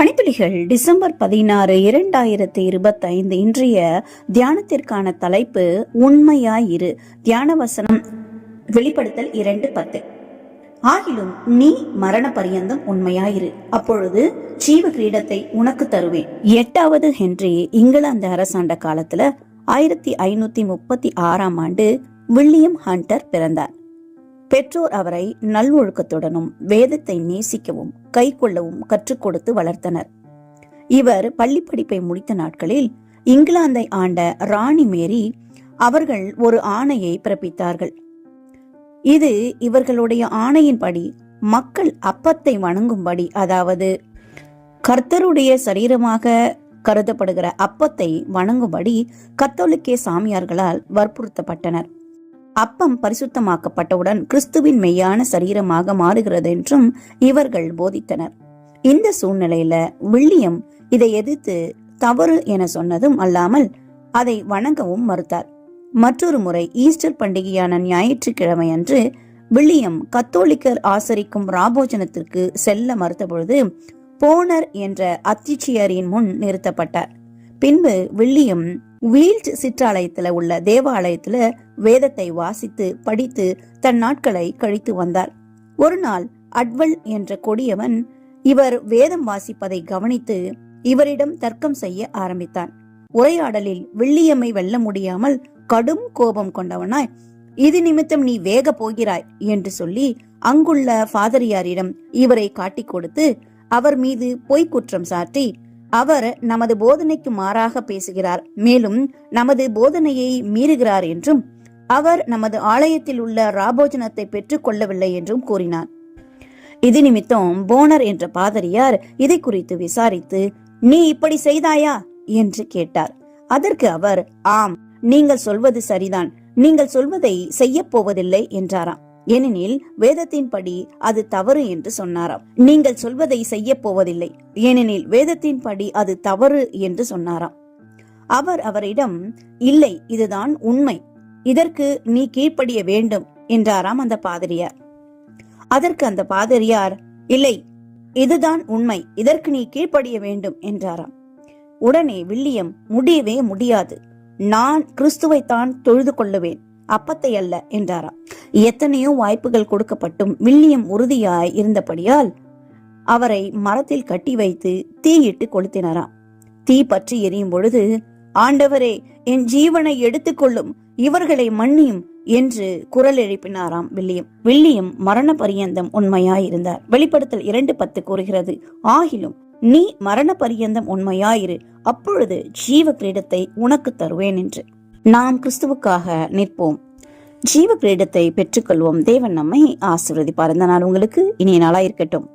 பணித்துளிகள் December 16, 2025 இன்றைய தியானத்திற்கான தலைப்பு உண்மையாயிரு. தியான வசனம் வெளிப்படுத்தல் 2:10. ஆகிலும் நீ மரண பரியந்தம் உண்மையாயிரு, அப்பொழுது ஜீவ கிரீடத்தை உனக்கு தருவேன். 8வது ஹென்றி இங்கிலாந்து அரசாண்ட காலத்துல 1536ஆம் ஆண்டு வில்லியம் ஹண்டர் பிறந்தார். பெற்றோர் அவரை நல்வொழுக்கத்துடனும் வேதத்தை நேசிக்கவும் கை கொள்ளவும் கற்றுக் கொடுத்து வளர்த்தனர். இவர் பள்ளி படிப்பை முடித்த நாட்களில் இங்கிலாந்தை ஆண்ட ராணி மேரி அவர்கள் ஒரு ஆணையை பிறப்பித்தார்கள். இது இவர்களுடைய ஆணையின்படி மக்கள் அப்பத்தை வணங்கும்படி, அதாவது கர்த்தருடைய சரீரமாக கருதப்படுகிற அப்பத்தை வணங்கும்படி கத்தோலிக்க சாமியார்களால் வற்புறுத்தப்பட்டனர். அப்பம் பரிசுத்தமாக்கப்பட்டவுடன் கிறிஸ்துவின் மெய்யான சரீரமாக மாறுகிறது என்றும் இவர்கள் போதித்தனர். இந்த சூழ்நிலையில வில்லியம் இதை எதிர்த்து தவறு என சொன்னதும் அல்லாமல் அதை வணங்கவும் மறுத்தார். மற்றொரு முறை ஈஸ்டர் பண்டிகையான ஞாயிற்றுக்கிழமை அன்று வில்லியம் கத்தோலிக்கர் ஆசரிக்கும் ராபோஜனத்திற்கு செல்ல மறுத்த பொழுது போனர் என்ற அத்திச்சியரின் முன் நிறுத்தப்பட்டார். பின்பு வில்லியம் வீல்ட் சிற்றாலயத்துல உள்ள தேவாலயத்துல வேதத்தை வாசித்து படித்து தன் நாட்களை கழித்து வந்தார். ஒரு நாள் அட்வல் என்ற கொடியவன் இவர் வேதம் வாசிப்பதை கவனித்து இவரிடம் தர்க்கம் செய்ய ஆரம்பித்தான். உரையாடலில் வில்லியம்மை வெல்ல முடியாமல் கடும் கோபம் கொண்டவனாய், இது நிமித்தம் நீ வேக போகிறாய் என்று சொல்லி அங்குள்ள ஃபாதரியாரிடம் இவரை காட்டிக் கொடுத்து அவர் மீது பொய் குற்றம் சாட்டி, அவர் நமது போதனைக்கு மாறாக பேசுகிறார், மேலும் நமது போதனையை மீறுகிறார் என்றும் அவர் நமது ஆலயத்தில் உள்ள ராபோஜனத்தை பெற்றுக் கொள்ளவில்லை என்றும் கூறினார். இது நிமித்தம் போனர் என்ற பாதிரியார் இதை குறித்து விசாரித்து, நீ இப்படி செய்தாயா என்று கேட்டார். அதற்கு அவர், ஆம், நீங்கள் சொல்வது சரிதான், நீங்கள் சொல்வதை செய்ய போவதில்லை என்றாராம். ஏனெனில் வேதத்தின்படி அது தவறு என்று சொன்னாராம். நீங்கள் சொல்வதை செய்ய போவதில்லை, ஏனெனில் வேதத்தின்படி அது தவறு என்று சொன்னாராம். அவர் அவரிடம், இல்லை, இதுதான் உண்மை, இதற்கு நீ கீழ்ப்படிய வேண்டும் என்றாராம் அந்த பாதிரியார். அதற்கு அந்த பாதிரியார், இல்லை, இதுதான் உண்மை, இதற்கு நீ கீழ்ப்படிய வேண்டும் என்றாராம். உடனே வில்லியம், முடியவே முடியாது, நான் கிறிஸ்துவைத்தான் தொழுது கொள்ளுவேன், அப்பத்தை அல்ல என்றாராம். எத்தனையோ வாய்ப்புகள் கொடுக்கப்பட்டும் வில்லியம் உறுதியாய் இருந்தபடியால் அவரை மரத்தில் கட்டி வைத்து தீயிட்டு கொளுத்தினாராம். தீ பற்றி எரியும் பொழுது, ஆண்டவரே, என் ஜீவனை எடுத்துக்கொள்ளும், இவர்களை மன்னியும் என்று குரல் எழுப்பினாராம் வில்லியம் மரண பரியந்தம் உண்மையாயிருந்தார். வெளிப்படுத்தல் 2:10 கூறுகிறது, ஆகிலும் நீ மரண பரியந்தம் உண்மையாயிரு, அப்பொழுது ஜீவ கிரீடத்தை உனக்கு தருவேன் என்று. நாம் கிறிஸ்துவுக்காக நிற்போம், ஜீவ கிரீடத்தை பெற்றுக்கொள்வோம். தேவன் நம்மை ஆசீர்வதிப்பார். இந்த நாள் உங்களுக்கு இனிய நாளா இருக்கட்டும்.